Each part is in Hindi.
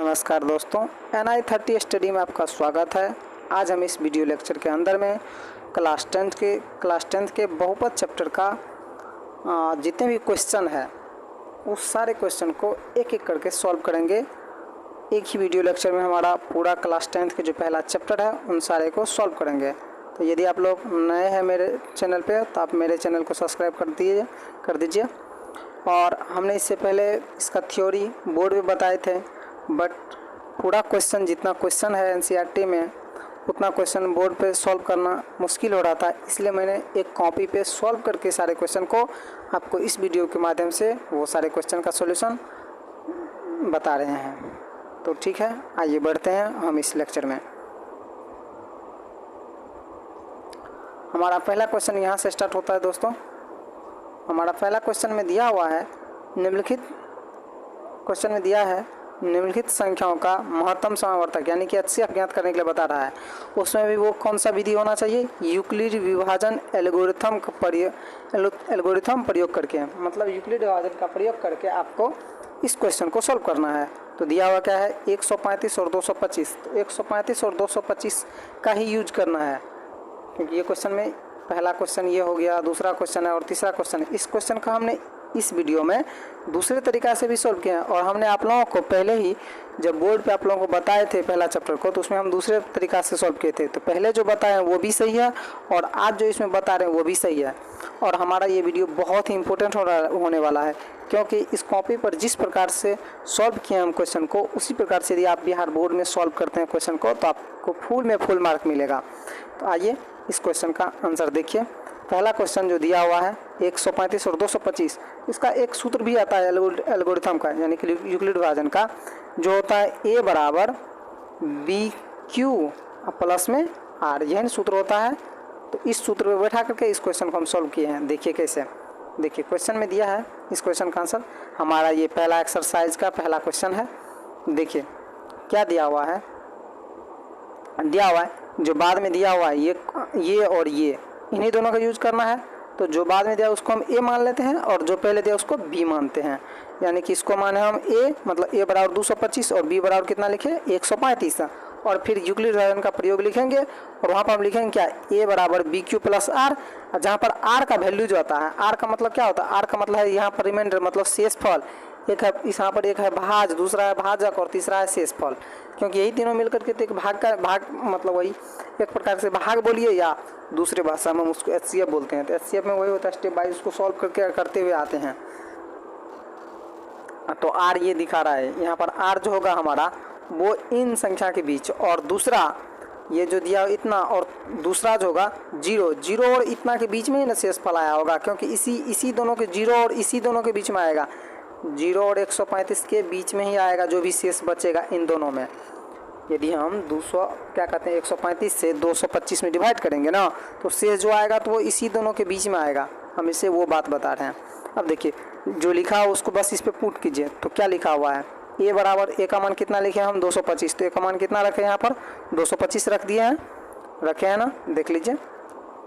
नमस्कार दोस्तों, NI30 स्टडी में आपका स्वागत है। आज हम इस वीडियो लेक्चर के अंदर में क्लास टेंथ के बहुपद चैप्टर का जितने भी क्वेश्चन है उस सारे क्वेश्चन को एक एक करके सॉल्व करेंगे। एक ही वीडियो लेक्चर में हमारा पूरा क्लास 10th के जो पहला चैप्टर है उन सारे को सॉल्व करेंगे। तो यदि आप लोग नए हैं मेरे चैनल पे तो आप मेरे चैनल को सब्सक्राइब कर दीजिए। और हमने इससे पहले इसका थ्योरी बोर्ड पे बताए थे, बट पूरा क्वेश्चन जितना क्वेश्चन है NCERT में उतना क्वेश्चन बोर्ड पे सॉल्व करना मुश्किल हो रहा था, इसलिए मैंने एक कॉपी पे सॉल्व करके सारे क्वेश्चन को आपको इस वीडियो के माध्यम से वो सारे क्वेश्चन का सॉल्यूशन बता रहे हैं। तो ठीक है, आइए बढ़ते हैं हम इस लेक्चर में। हमारा पहला क्वेश्चन यहाँ से स्टार्ट होता है दोस्तों। हमारा पहला क्वेश्चन में दिया हुआ है निम्नलिखित संख्याओं का महत्तम समावर्तक यानी कि HCF ज्ञात करने के लिए बता रहा है। उसमें भी वो कौन सा विधि होना चाहिए? यूक्लिड विभाजन एल्गोरिथम प्रयोग करके, मतलब यूक्लिड विभाजन का प्रयोग करके आपको इस क्वेश्चन को सॉल्व करना है। तो दिया हुआ क्या है? 135 और 225। तो 135 और 225 का ही यूज करना है, क्योंकि ये क्वेश्चन में पहला क्वेश्चन ये हो गया, दूसरा क्वेश्चन है और तीसरा क्वेश्चन है। इस क्वेश्चन का हमने इस वीडियो में दूसरे तरीक़ा से भी सॉल्व किया है, और हमने आप लोगों को पहले ही जब बोर्ड पे आप लोगों को बताए थे पहला चैप्टर को, तो उसमें हम दूसरे तरीक़ा से सॉल्व किए थे। तो पहले जो बताए हैं वो भी सही है और आज जो इसमें बता रहे हैं वो भी सही है। और हमारा ये वीडियो बहुत ही इंपॉर्टेंट होने वाला है, क्योंकि इस कॉपी पर जिस प्रकार से सॉल्व किए हम क्वेश्चन को, उसी प्रकार से यदि आप बिहार बोर्ड में सॉल्व करते हैं क्वेश्चन को तो आपको फुल मार्क मिलेगा। तो आइए इस क्वेश्चन का आंसर देखिए। पहला क्वेश्चन जो दिया हुआ है 135 और 225, इसका एक सूत्र भी आता है एल्गोरिथम का, यानी कि यूक्लिड विभाजन का, जो होता है A बराबर BQ प्लस में R, यही सूत्र होता है। तो इस सूत्र में बैठा करके इस क्वेश्चन को हम सॉल्व किए हैं। देखिए कैसे, देखिए क्वेश्चन में दिया है इस क्वेश्चन का आंसर। हमारा ये पहला एक्सरसाइज का पहला क्वेश्चन है। देखिए क्या दिया हुआ है, जो बाद में दिया हुआ है ये और ये, इन्हीं दोनों का यूज करना है। तो जो बाद में दिया उसको हम A मान लेते हैं और जो पहले दिया उसको B मानते हैं, यानी कि इसको माने हम A, मतलब A बराबर 225 और B बराबर कितना लिखे 135, और फिर यूक्लिड विभाजन का प्रयोग लिखेंगे और वहाँ पर हम लिखेंगे क्या, A बराबर BQ प्लस R, जहाँ पर R का वैल्यू जो आता है, R का मतलब क्या होता है? R का मतलब है यहाँ पर रिमाइंडर, मतलब शेषफल। एक है यहाँ पर, एक है भाज, दूसरा है भाजक और तीसरा है शेषफल, क्योंकि यही तीनों मिलकर के तो एक भाग मतलब वही एक प्रकार से भाग बोलिए, या दूसरे भाषा में हम उसको HCF बोलते हैं। तो HCF में वही होता है, स्टेप बाय उसको सॉल्व करते हुए आते हैं। तो R ये दिखा रहा है यहाँ पर, R जो होगा हमारा वो इन संख्या के बीच, और दूसरा ये जो दिया इतना, और दूसरा जो होगा जीरो और इतना के बीच में ही ना शेषफल आया होगा, क्योंकि इसी दोनों के जीरो और इसी दोनों के बीच में आएगा। 0 और 135 के बीच में ही आएगा जो भी शेष बचेगा इन दोनों में। यदि हम 135 से 225 में डिवाइड करेंगे ना, तो शेष जो आएगा तो वो इसी दोनों के बीच में आएगा। हम इसे वो बात बता रहे हैं। अब देखिए जो लिखा है उसको बस इस पे पुट कीजिए। तो क्या लिखा हुआ है? A बराबर A का मान कितना लिखे हम 225, तो A का मान कितना रखे यहाँ पर 225 रख दिए हैं, रखे हैं ना, देख लीजिए।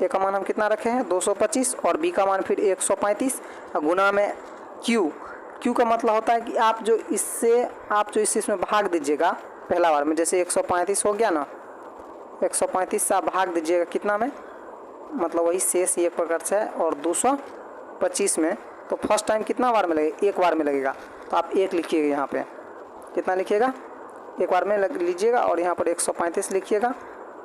A का मान हम कितना रखे हैं 225 और B का मान फिर 135 गुना में Q का मतलब होता है कि आप जो इससे इसमें भाग दीजिएगा पहला बार में, जैसे 135 हो गया ना, 135 से आप भाग दीजिएगा कितना में, मतलब वही शेष एक प्रकार से है, और 225 में तो फर्स्ट टाइम कितना बार में लगेगा? एक बार में लगेगा। तो आप 1 लिखिएगा, यहाँ पे कितना लिखिएगा, एक बार में लीजिएगा, और यहाँ पर 135 लिखिएगा।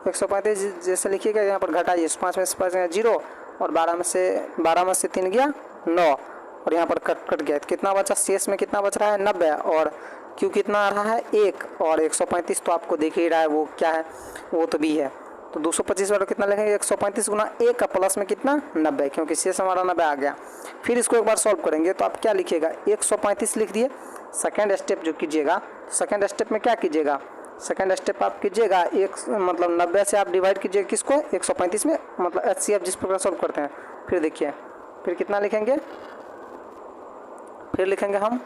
135 जैसे लिखिएगा, यहाँ पर घटाइए, 5 में से 5 गया 0, और 12 में से 3 गया 9, और यहाँ पर कट गया। तो कितना बचा? शेष में कितना बच रहा है 90, और Q कितना आ रहा है 1, और 135 तो आपको देख ही रहा है वो क्या है, वो तो B है। तो 225 वाला कितना लिखेंगे 135 गुना 1 का प्लस में कितना 90, क्योंकि शेष हमारा 90 आ गया। फिर इसको एक बार सॉल्व करेंगे तो आप क्या लिखिएगा 135 लिख दिए। सेकेंड स्टेप जो कीजिएगा, सेकेंड स्टेप में क्या कीजिएगा, सेकेंड स्टेप आप कीजिएगा मतलब 90 से आप डिवाइड कीजिएगा किसको 135 में, मतलब HCF जिस प्रकार सॉल्व करते हैं। फिर देखिए फिर कितना लिखेंगे, फिर लिखेंगे हम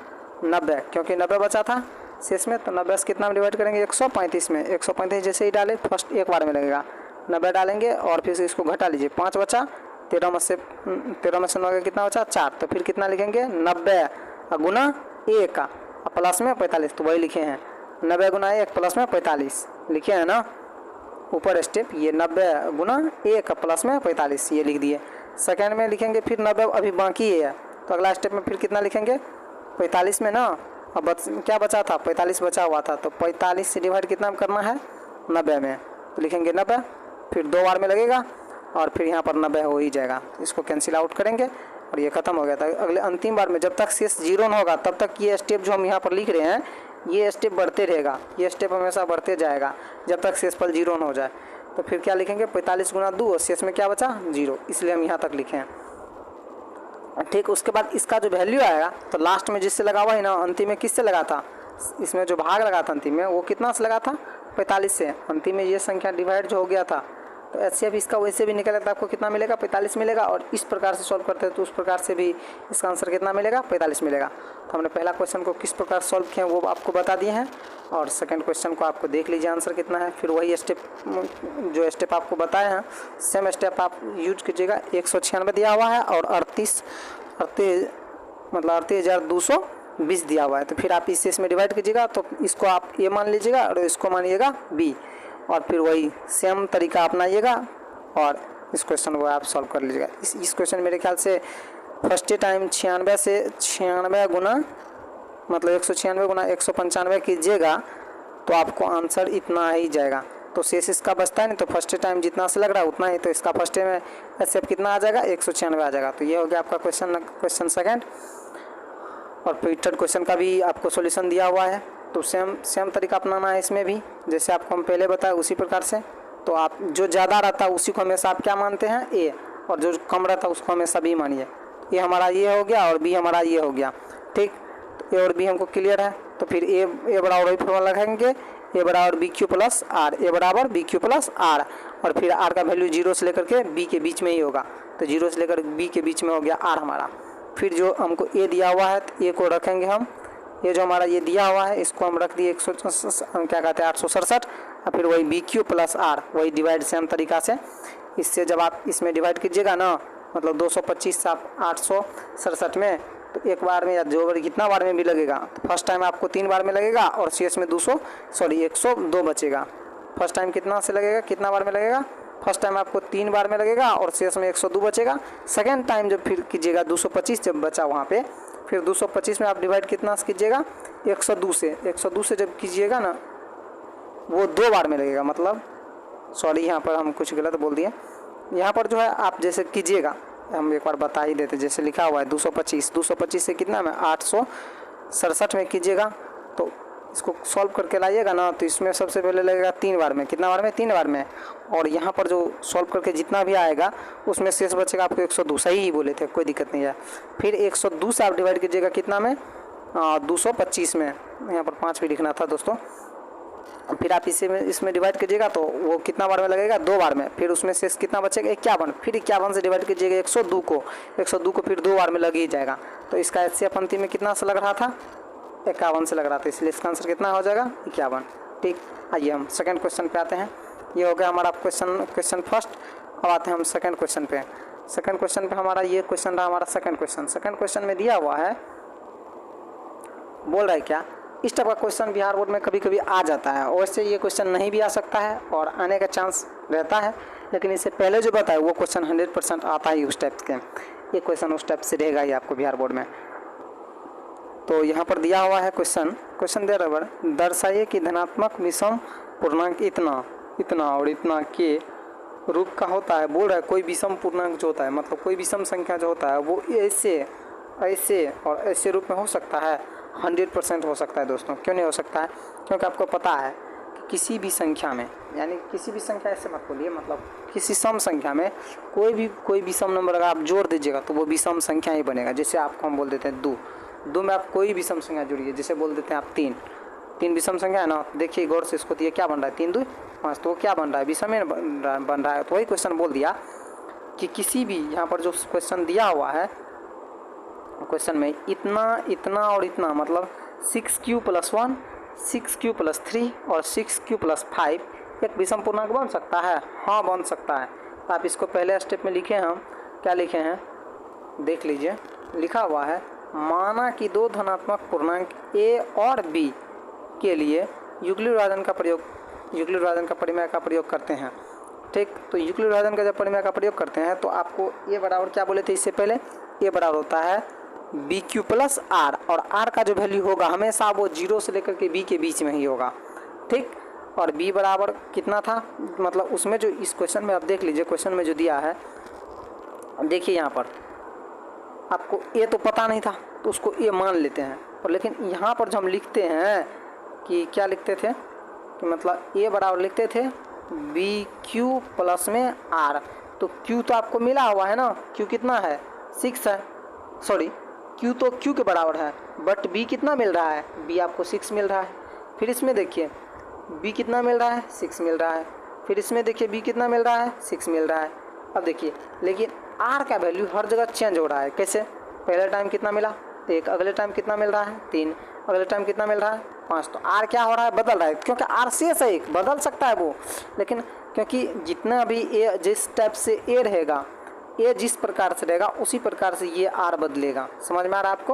90, क्योंकि 90 बचा था शेष में, तो 90 से कितना में डिवाइड करेंगे 135 में। 135 जैसे ही डाले फर्स्ट एक बार में लगेगा, 90 डालेंगे और फिर से इसको घटा लीजिए, 5 बचा, 13 में से 9 कितना बचा 4, तो फिर कितना लिखेंगे 90 गुना 1 का प्लस में 45, तो वही लिखे हैं 90 गुना 1 प्लस में 45 लिखे हैं ना ऊपर स्टेप, ये 90 गुना 1 प्लस में 45 ये लिख दिए। सेकेंड में लिखेंगे फिर 90 अभी बाकी है, तो अगला स्टेप में फिर कितना लिखेंगे 45 में ना, अब क्या बचा था 45 बचा हुआ था, तो 45 से डिवाइड कितना करना है 90 में, तो लिखेंगे 90, फिर 2 बार में लगेगा और फिर यहाँ पर 90 हो ही जाएगा। इसको कैंसिल आउट करेंगे और ये खत्म हो गया था। अगले अंतिम बार में जब तक शेष 0 न होगा तब तक ये स्टेप जो हम यहाँ पर लिख रहे हैं ये स्टेप बढ़ते रहेगा, ये स्टेप हमेशा बढ़ते जाएगा जब तक शेषफल 0 न हो जाए। तो फिर क्या लिखेंगे 45 गुना 2 और शेष में क्या बचा 0, इसलिए हम यहाँ तक लिखे हैं। ठीक, उसके बाद इसका जो वैल्यू आएगा तो लास्ट में जिससे लगा हुआ है ना, अंतिम में किससे लगा था, इसमें जो भाग लगा था अंतिम में वो कितना से लगा था 45 से, अंतिम में ये संख्या डिवाइड जो हो गया था, तो ऐसे अब इसका वैसे भी निकलेगा तो आपको कितना मिलेगा 45 मिलेगा। और इस प्रकार से सॉल्व करते हैं तो उस प्रकार से भी इसका आंसर कितना मिलेगा 45 मिलेगा। तो हमने पहला क्वेश्चन को किस प्रकार सॉल्व किया वो आपको बता दिए हैं, और सेकंड क्वेश्चन को आपको देख लीजिए आंसर कितना है, फिर वही स्टेप जो स्टेप आपको बताए हैं सेम स्टेप आप यूज कीजिएगा। 196 दिया हुआ है और 38,220 दिया हुआ है, तो फिर आप इसे इसमें डिवाइड कीजिएगा, तो इसको आप ए मान लीजिएगा और इसको मानिएगा बी, और फिर वही सेम तरीका अपनाइएगा और इस क्वेश्चन को आप सॉल्व कर लीजिएगा। इस क्वेश्चन मेरे ख्याल से फर्स्ट टाइम 96 से 96 गुना मतलब 196 गुना 195 कीजिएगा तो आपको आंसर इतना ही जाएगा। तो शेष इसका बचता है नहीं, तो फर्स्ट टाइम जितना से लग रहा है उतना ही, तो इसका फर्स्ट में ऐसे कितना आ जाएगा 196 आ जाएगा। तो ये हो गया आपका क्वेश्चन सेकंड। और फिर थर्ड क्वेश्चन का भी आपको सॉल्यूशन दिया हुआ है, तो सेम तरीका अपनाना है इसमें भी, जैसे आपको हम पहले बताया उसी प्रकार से। तो आप जो ज़्यादा रहता है उसी को हमेशा आप क्या मानते हैं ए, और जो कम रहता है उसको हमेशा बी मानिए। ए हमारा ये हो गया और बी हमारा ये हो गया, ठीक। तो ए और बी हमको क्लियर है, तो फिर ए बराबर वही फॉर्मूला लगाएंगे, ए बराबर बी क्यू प्लस आर, ए बराबर बी क्यू प्लस आर, और फिर आर का वैल्यू 0 से लेकर के बी के बीच में ही होगा, तो 0 से लेकर बी के बीच में हो गया आर हमारा। फिर जो हमको ए दिया हुआ है तो ए को रखेंगे हम, ये जो हमारा ये दिया हुआ है इसको हम रख दिए 867, और फिर वही बी क्यू प्लस आर वही डिवाइड सेम तरीका से। इससे जब आप इसमें डिवाइड कीजिएगा ना, मतलब 225 से आप 867 में, तो एक बार में या जो कितना बार में भी लगेगा, तो फर्स्ट टाइम आपको 3 बार में लगेगा और शेष में 102 बचेगा। फर्स्ट टाइम कितना से लगेगा, कितना बार में लगेगा, फर्स्ट टाइम आपको 3 बार में लगेगा और शेष में 102 बचेगा। सेकेंड टाइम जब फिर कीजिएगा 225 जब बचा वहाँ पे, फिर 225 में आप डिवाइड कितना से कीजिएगा 102 से जब कीजिएगा ना वो 2 बार में लगेगा, मतलब सॉरी यहाँ पर हम कुछ गलत बोल दिए। यहाँ पर जो है आप जैसे कीजिएगा, हम एक बार बता ही देते, जैसे लिखा हुआ है 225 से कितना में 867 में कीजिएगा, तो इसको सॉल्व करके लाइएगा ना, तो इसमें सबसे पहले लगेगा 3 बार में, कितना बार में 3 बार में, और यहाँ पर जो सॉल्व करके जितना भी आएगा उसमें शेष बचेगा आपको 102, सही ही बोले थे, कोई दिक्कत नहीं है। फिर 102 से आप डिवाइड कीजिएगा कितना में 225 में, यहाँ पर 5 भी लिखना था दोस्तों। फिर आप इसमें डिवाइड कीजिएगा तो वो कितना बार में लगेगा 2 बार में, फिर उसमें शेष कितना बचेगा 51, फिर 51 से डिवाइड कीजिएगा 102 को फिर 2 बार में लग ही जाएगा। तो इसका HCF अंतिम में कितना से लग रहा था 51 से लग रहा था, इसलिए इसका आंसर कितना हो जाएगा 51। ठीक, आइए हम सेकंड क्वेश्चन पे आते हैं। ये हो गया हमारा क्वेश्चन फर्स्ट। अब आते हैं हम सेकंड क्वेश्चन पे। सेकंड क्वेश्चन पे हमारा ये क्वेश्चन रहा हमारा सेकंड क्वेश्चन में दिया हुआ है, बोल रहा है क्या, इस टाइप का क्वेश्चन बिहार बोर्ड में कभी कभी आ जाता है, वैसे ये क्वेश्चन नहीं भी आ सकता है और आने का चांस रहता है, लेकिन इससे पहले जो बताया वो क्वेश्चन 100% आता ही उस टाइप के, ये क्वेश्चन उस टाइप से रहेगा ही आपको बिहार बोर्ड में। तो यहाँ पर दिया हुआ है क्वेश्चन दे रहा है, दर्शाइए कि धनात्मक विषम पूर्णांक इतना और इतना के रूप का होता है। बोल रहा है कोई विषम पूर्णांक जो होता है, मतलब कोई विषम संख्या जो होता है वो ऐसे और ऐसे रूप में हो सकता है, 100% हो सकता है दोस्तों। क्यों नहीं हो सकता है, क्योंकि आपको पता है कि किसी भी संख्या में, यानी किसी भी संख्या ऐसे मत बोलिए, मतलब किसी सम संख्या में कोई विषम नंबर अगर आप जोड़ दीजिएगा तो वो विषम संख्या ही बनेगा। जैसे आपको हम बोल देते हैं 2 में आप कोई विषम संख्या जोड़िए, जैसे बोल देते हैं आप 3 विषम संख्या है ना, देखिए गौर से इसको, तो ये क्या बन रहा है 3 2 5, तो क्या बन रहा है विषम बन रहा है। तो वही क्वेश्चन बोल दिया कि किसी भी, यहाँ पर जो क्वेश्चन दिया हुआ है क्वेश्चन में इतना और इतना, मतलब 6q + 1 6q + 3 और 6q + 5 एक विषम पूर्णांक बन सकता है। हाँ बन सकता है। तो आप इसको पहले स्टेप में लिखे, हम क्या लिखे हैं देख लीजिए, लिखा हुआ है माना कि 2 धनात्मक पूर्णांक a और b के लिए यूक्लिड विभाजन का परिमेय का प्रयोग करते हैं। ठीक, तो यूक्लिड विभाजन का जब परिमेय का प्रयोग करते हैं तो आपको ये बराबर क्या बोले थे इससे पहले, ये बराबर होता है बी क्यू प्लस आर, और आर का जो वैल्यू होगा हमेशा वो 0 से लेकर के बी के बीच में ही होगा। ठीक, और बी बराबर कितना था, मतलब उसमें जो इस क्वेश्चन में आप देख लीजिए, क्वेश्चन में जो दिया है, देखिए यहाँ पर आपको ए तो पता नहीं था तो उसको ए मान लेते हैं, और लेकिन यहाँ पर जो हम लिखते हैं कि क्या लिखते थे कि मतलब ए बराबर लिखते थे बी क्यू प्लस में आर, तो क्यू तो आपको मिला हुआ है ना, क्यू कितना है 6 है, सॉरी क्यू तो क्यू के बराबर है, बट बी कितना मिल रहा है, बी आपको 6 मिल रहा है। फिर इसमें देखिए बी कितना मिल रहा है, 6 मिल रहा है। फिर इसमें देखिए बी कितना मिल रहा है, 6 मिल रहा है। अब देखिए लेकिन आर का वैल्यू हर जगह चेंज हो रहा है, कैसे, पहले टाइम कितना मिला 1, अगले टाइम कितना मिल रहा है 3, अगले टाइम कितना मिल रहा है 5, तो आर क्या हो रहा है, बदल रहा है, क्योंकि आर शेष है एक, बदल सकता है वो, लेकिन क्योंकि जितना भी ए जिस टाइप से ए रहेगा, ए जिस प्रकार से रहेगा उसी प्रकार से ये आर बदलेगा। समझ में आ रहा है आपको।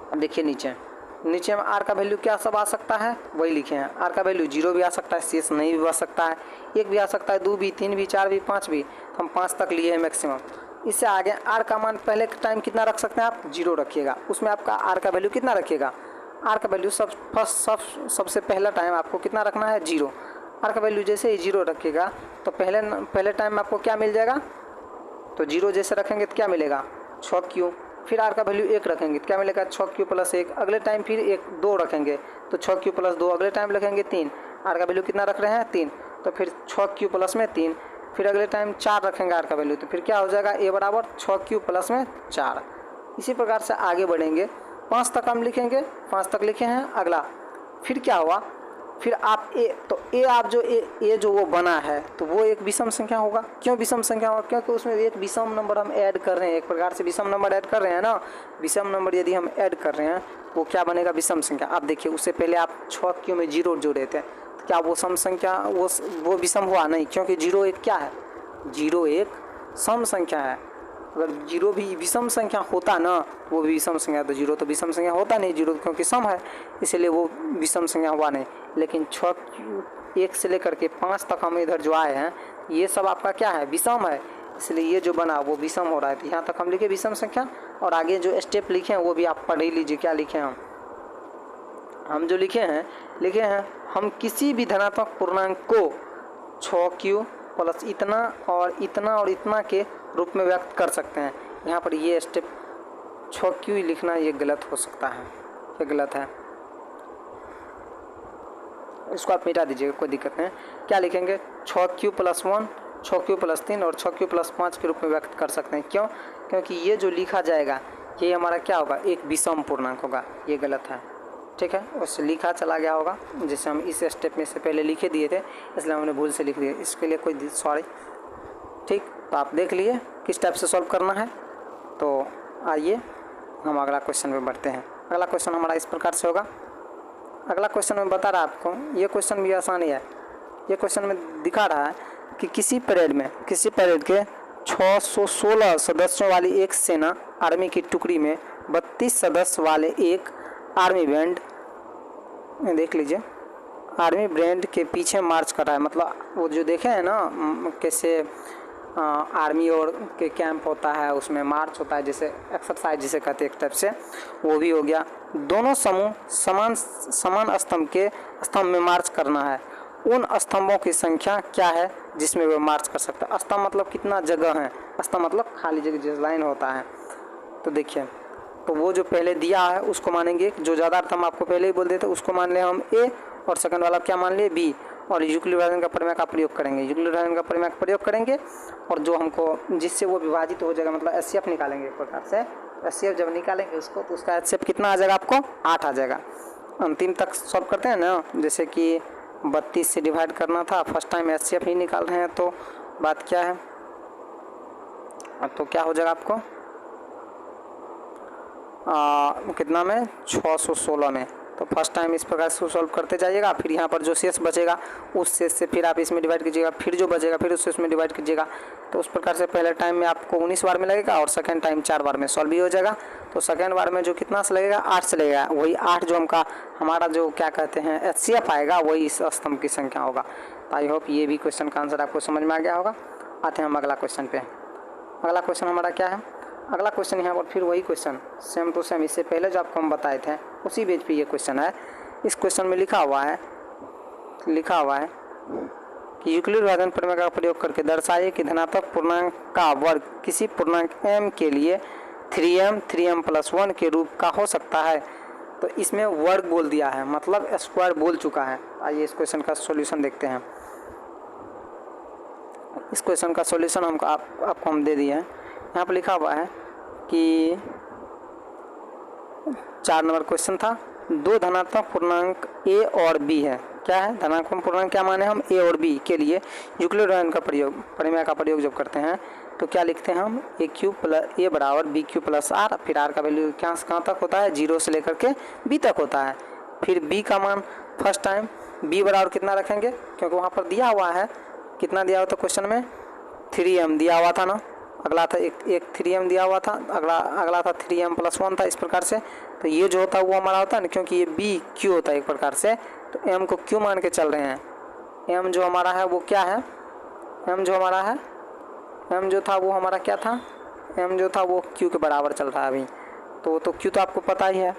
अब देखिए नीचे में आर का वैल्यू क्या सब आ सकता है, वही लिखे हैं। आर का वैल्यू 0 भी आ सकता है, शेष नहीं भी आ सकता है, 1 भी आ सकता है, 2 भी, 3 भी, 4 भी, 5 भी, तो हम 5 तक लिए हैं मैक्सिमम। इससे आगे आर का मान पहले टाइम कितना रख सकते हैं आप, 0 रखिएगा, उसमें आपका आर का वैल्यू कितना रखिएगा, आर का वैल्यू सबसे पहला टाइम आपको कितना रखना है 0। आर का वैल्यू जैसे ही 0 रखिएगा तो पहले टाइम में आपको क्या मिल जाएगा, तो 0 जैसे रखेंगे तो क्या मिलेगा 6Q, फिर आर का वैल्यू 1 रखेंगे तो क्या मिलेगा 6Q प्लस 1, अगले टाइम फिर 2 रखेंगे तो 6Q प्लस 2, अगले टाइम रखेंगे 3, आर का वैल्यू कितना रख रहे हैं 3, तो फिर 6Q प्लस में 3, फिर अगले टाइम 4 रखेंगे आर का वैल्यू, तो फिर क्या हो जाएगा ए बराबर 6Q प्लस में 4। इसी प्रकार से आगे बढ़ेंगे, 5 तक हम लिखेंगे, 5 तक लिखे हैं। अगला फिर क्या हुआ, फिर आप ए, तो ए आप जो ए जो वो बना है तो वो एक विषम संख्या होगा। क्यों विषम संख्या होगा, क्योंकि उसमें एक विषम नंबर हम ऐड कर रहे हैं, एक प्रकार से विषम नंबर ऐड कर रहे हैं ना। विषम नंबर यदि हम ऐड कर रहे हैं वो क्या बनेगा, विषम संख्या। आप देखिए उससे पहले आप 6Q में 0 जोड़े थे, तो क्या वो सम संख्या वो विषम हुआ, नहीं, क्योंकि 0 एक क्या है, 0 एक सम संख्या है। अगर 0 भी विषम संख्या होता ना, वो भी विषम संख्या, तो 0 तो विषम संख्या होता नहीं, 0 क्योंकि सम है, इसलिए वो विषम संख्या हुआ नहीं। लेकिन 1 से लेकर के 5 तक हम इधर जो आए हैं ये सब आपका क्या है, विषम है, इसलिए ये जो बना वो विषम हो रहा है। तो यहाँ तक हम लिखे विषम संख्या, और आगे जो स्टेप लिखे हैं वो भी आप पढ़ ही लीजिए। क्या लिखे हैं हम जो लिखे हैं हम किसी भी धनात्मक पूर्णांक को 6Q प्लस इतना और इतना और इतना के रूप में व्यक्त कर सकते हैं। यहाँ पर ये स्टेप 6Q लिखना ये गलत हो सकता है, ये गलत है, इसको आप मिटा दीजिएगा, कोई दिक्कत नहीं। क्या लिखेंगे 6Q प्लस 1, 6Q प्लस 3 और 6Q प्लस 5 के रूप में व्यक्त कर सकते हैं। क्यों, क्योंकि ये जो लिखा जाएगा ये हमारा क्या होगा, एक विषम पूर्णांक होगा, ये गलत है, ठीक है, उससे लिखा चला गया होगा, जैसे हम इस स्टेप में से पहले लिखे दिए थे इसलिए हमने भूल से लिख दिया, इसके लिए कोई सॉरी। ठीक, तो आप देख लिए किस टाइप से सॉल्व करना है। तो आइए हम अगला क्वेश्चन में बढ़ते हैं। अगला क्वेश्चन हमारा इस प्रकार से होगा। अगला क्वेश्चन में बता रहा है आपको, ये क्वेश्चन भी आसानी है। ये क्वेश्चन में दिखा रहा है कि किसी परेड के 616 सदस्यों वाली एक सेना आर्मी की टुकड़ी में 32 सदस्य वाले एक आर्मी बैंड, देख लीजिए, आर्मी बैंड के पीछे मार्च कर रहा है। मतलब वो जो देखे हैं ना कैसे आर्मी और के कैंप होता है उसमें मार्च होता है, जैसे एक्सरसाइज जिसे कहते हैं एक टाइप से, वो भी हो गया। दोनों समूह समान स्तंभ में मार्च करना है। उन स्तंभों की संख्या क्या है जिसमें वे मार्च कर सकते हैं। स्तंभ मतलब कितना जगह है, स्तंभ मतलब खाली जगह जिस लाइन होता है। तो देखिए, तो वो जो पहले दिया है उसको मानेंगे, जो ज़्यादा अर्थ हम आपको पहले ही बोल देते उसको मान ले हम ए, और सेकंड वाला क्या मान लिए बी, और यूक्लिड विभाजन का परिमेय का प्रयोग करेंगे। यूक्लिड विभाजन का परिमेय का प्रयोग करेंगे और जो हमको जिससे वो विभाजित हो जाएगा, मतलब एचसीएफ निकालेंगे एक प्रकार से। एचसीएफ जब निकालेंगे उसको तो उसका एचसीएफ कितना आ जाएगा आपको, 8 आ जाएगा। अंतिम तक सॉल्व करते हैं ना, जैसे कि 32 से डिवाइड करना था, फर्स्ट टाइम एचसीएफ ही निकाल रहे हैं, तो बात क्या है, तो क्या हो जाएगा आपको कितना में 616 में तो फर्स्ट टाइम इस प्रकार से सॉल्व करते जाइएगा। फिर यहाँ पर जो शेष बचेगा उस शेष से फिर आप इसमें डिवाइड कीजिएगा, फिर जो बचेगा फिर उस शेष में डिवाइड कीजिएगा। तो उस प्रकार से पहले टाइम में आपको 19 बार में लगेगा और सेकंड टाइम 4 बार में सॉल्व भी हो जाएगा। तो सेकंड बार में जो कितना से लगेगा 8 से लगेगा, वही 8 जो हमारा जो क्या कहते हैं HCF आएगा वही इस स्तंभ की संख्या होगा। तो आई होप ये भी क्वेश्चन का आंसर आपको समझ में आ गया होगा। आते हैं हम अगला क्वेश्चन पे। अगला क्वेश्चन हमारा क्या है, अगला क्वेश्चन यहाँ पर फिर वही क्वेश्चन सेम टू सेम, इससे पहले जो आपको हम बताए थे उसी पेज पे ये क्वेश्चन है। इस क्वेश्चन में लिखा हुआ है कि यूक्लिड विभाजन प्रमेय का प्रयोग करके दर्शाइए कि धनात्मक पूर्णांक का वर्ग किसी पूर्णांक m के लिए 3m+1 के रूप का हो सकता है। तो इसमें वर्ग बोल दिया है, मतलब स्क्वायर बोल चुका है। आइए इस क्वेश्चन का सॉल्यूशन देखते हैं। इस क्वेश्चन का सॉल्यूशन आपको हम दे दिए हैं। यहाँ पर लिखा हुआ है कि 4 नंबर क्वेश्चन था, 2 धनात्मक पूर्णांक a और b है। क्या है धनात्मक पूर्णांक, क्या माने हम a और b के लिए यूक्लिड विभाजन का प्रमेय का प्रयोग जब करते हैं तो क्या लिखते हैं हम a बराबर b³ प्लस r। फिर r का वैल्यू कहाँ से कहाँ तक होता है, 0 से लेकर के b तक होता है। फिर b का मान फर्स्ट टाइम b बराबर कितना रखेंगे, क्योंकि वहाँ पर दिया हुआ है कितना दिया हुआ था क्वेश्चन में 3m दिया हुआ था ना, अगला था एक 3m दिया हुआ था, अगला था 3m+1 था इस प्रकार से। तो ये जो होता है वो हमारा होता है ना, क्योंकि ये b q होता है एक प्रकार से, तो m को q मान के चल रहे हैं। m जो हमारा है वो क्या है, m जो हमारा है, m जो था वो हमारा क्या था, m जो था वो q के बराबर चल रहा है अभी। तो q तो आपको पता ही है।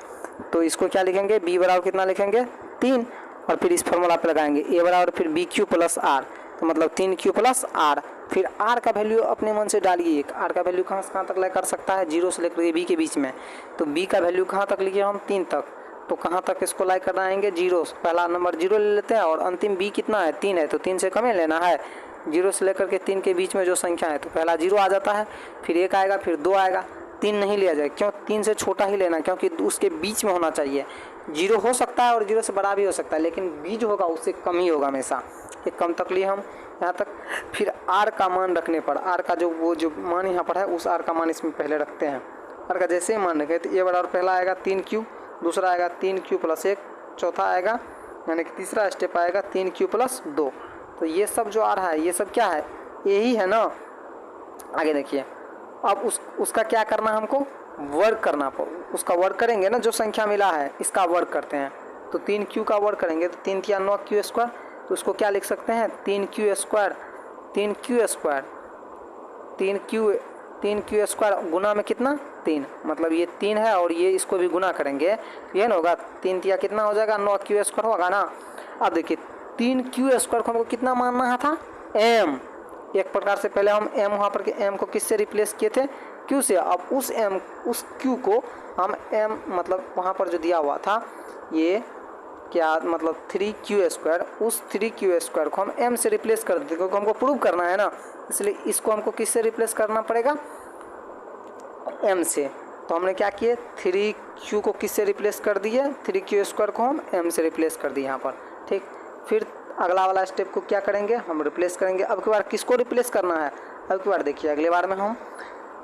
तो इसको क्या लिखेंगे, b बराबर कितना लिखेंगे 3, और फिर इस फॉर्मूला पे लगाएंगे a बराबर फिर b³ प्लस r, तो मतलब 3q प्लस r। फिर r का वैल्यू अपने मन से डालिए, r का वैल्यू कहाँ से कहाँ तक ले कर सकता है, 0 से लेकर b के बीच में। तो b का वैल्यू कहाँ तक लिए हम 3 तक, तो कहाँ तक इसको लाइक करना आएंगे 0। पहला नंबर 0 ले लेते हैं और अंतिम b कितना है 3 है, तो 3 से कम लेना है। 0 से लेकर के 3 के बीच में जो संख्या है तो पहला 0 आ जाता है, फिर 1 आएगा, फिर 2 आएगा, 3 नहीं लिया जाए, क्यों 3 से छोटा ही लेना, क्योंकि उसके बीच में होना चाहिए। 0 हो सकता है और 0 से बड़ा भी हो सकता है, लेकिन b जो होगा उससे कम ही होगा हमेशा। एक कम तक लिए हम यहाँ तक। फिर r का मान रखने पर, r का जो मान यहाँ पर है उस r का मान इसमें पहले रखते हैं। r का जैसे ही मान रखें तो a बराबर पहला आएगा 3q, दूसरा आएगा 3q प्लस 1, चौथा आएगा यानी कि तीसरा स्टेप आएगा 3q प्लस 2। तो ये सब जो आ रहा है ये सब क्या है, यही है ना। आगे देखिए, अब उसका क्या करना है, हमको वर्ग करना पर उसका वर्ग करेंगे ना, जो संख्या मिला है इसका वर्ग करते हैं। तो 3q का वर्ग करेंगे तो 3 × 9q², तो उसको क्या लिख सकते हैं 3q² गुना में कितना 3, मतलब ये 3 है और ये इसको भी गुना करेंगे तो ये ना होगा 3 × कितना हो जाएगा 9q² होगा ना। अब देखिए 3q² को हमको कितना मानना था m, एक प्रकार से पहले हम m वहाँ पर के m को किससे रिप्लेस किए थे q से। अब उस q को हम m मतलब वहाँ पर जो दिया हुआ था ये क्या मतलब 3q², उस 3q² को हम m से रिप्लेस कर देते क्योंकि हमको प्रूव करना है ना, इसलिए इसको हमको किससे रिप्लेस करना पड़ेगा m से। तो हमने क्या किए 3q को किससे रिप्लेस कर दिए, 3q² को हम m से रिप्लेस कर दिए यहाँ पर, ठीक। फिर अगला वाला स्टेप को क्या करेंगे, हम रिप्लेस करेंगे। अब की बार किसको रिप्लेस करना है, अब की बार देखिए अगले बार में हम,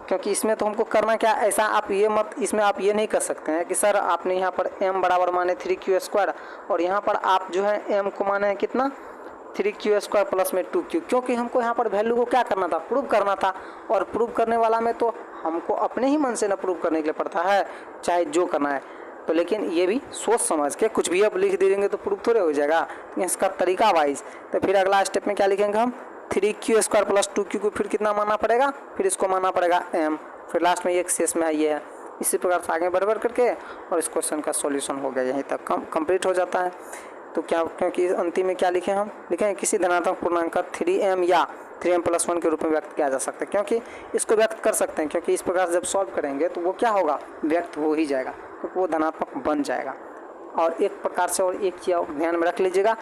क्योंकि इसमें तो हमको करना क्या, ऐसा आप ये मत, इसमें आप ये नहीं कर सकते हैं कि सर आपने यहाँ पर m बराबर माने 3q² और यहाँ पर आप जो है m को माने है कितना 3q² प्लस में 2q, क्योंकि हमको यहाँ पर वैल्यू को क्या करना था, प्रूव करना था। और प्रूव करने वाला में तो हमको अपने ही मन से ना प्रूव करने के लिए पड़ता है, चाहे जो करना है। तो लेकिन ये भी सोच समझ के, कुछ भी आप लिख दे देंगे तो प्रूव थोड़े हो जाएगा, इसका तरीका वाइज। तो फिर अगला स्टेप में क्या लिखेंगे हम 3q² प्लस 2q को फिर कितना मानना पड़ेगा, फिर इसको मानना पड़ेगा m, फिर लास्ट में एक शेष में ये है। इसी प्रकार से आगे बढ़ करके और इस क्वेश्चन का सॉल्यूशन हो गया, यहीं तक कंप्लीट हो जाता है। तो क्या, क्योंकि अंतिम में क्या लिखे हम लिखें किसी धनात्मक पूर्णांक का 3m या 3m+1 के रूप में व्यक्त किया जा सकता है, क्योंकि इसको व्यक्त कर सकते हैं, क्योंकि इस प्रकार से जब सॉल्व करेंगे तो वो क्या होगा, व्यक्त हो ही जाएगा, क्योंकि वो धनात्मक बन जाएगा। और एक प्रकार से और एक चीज़ ध्यान में रख लीजिएगा,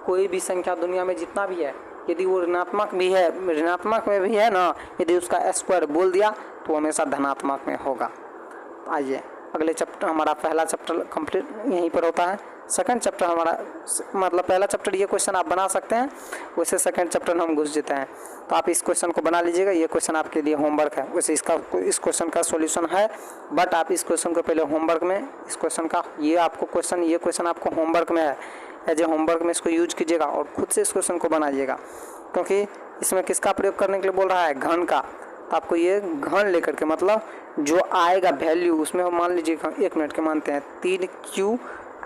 कोई भी संख्या दुनिया में जितना भी है यदि वो ऋणात्मक भी है, ऋणात्मक में भी है ना, यदि उसका स्क्वायर बोल दिया तो हमेशा धनात्मक में होगा। आइए अगले चैप्टर, हमारा पहला चैप्टर कंप्लीट यहीं पर होता है। सेकंड चैप्टर हमारा मतलब पहला चैप्टर ये क्वेश्चन आप बना सकते हैं, वैसे सेकंड चैप्टर में हम घुस जाते हैं। तो आप इस क्वेश्चन को बना लीजिएगा, ये क्वेश्चन आपके लिए होमवर्क है। वैसे इस क्वेश्चन का सॉल्यूशन है, बट आप इस क्वेश्चन को पहले होमवर्क में इस क्वेश्चन का ये क्वेश्चन आपको होमवर्क में है, एज ए होमवर्क में इसको यूज कीजिएगा और खुद से इस क्वेश्चन को बनाइएगा, क्योंकि इसमें किसका प्रयोग करने के लिए बोल रहा है, घन का। तो आपको ये घन लेकर के मतलब जो आएगा वैल्यू उसमें हम मान लीजिएगा 1 मिनट के मानते हैं 3q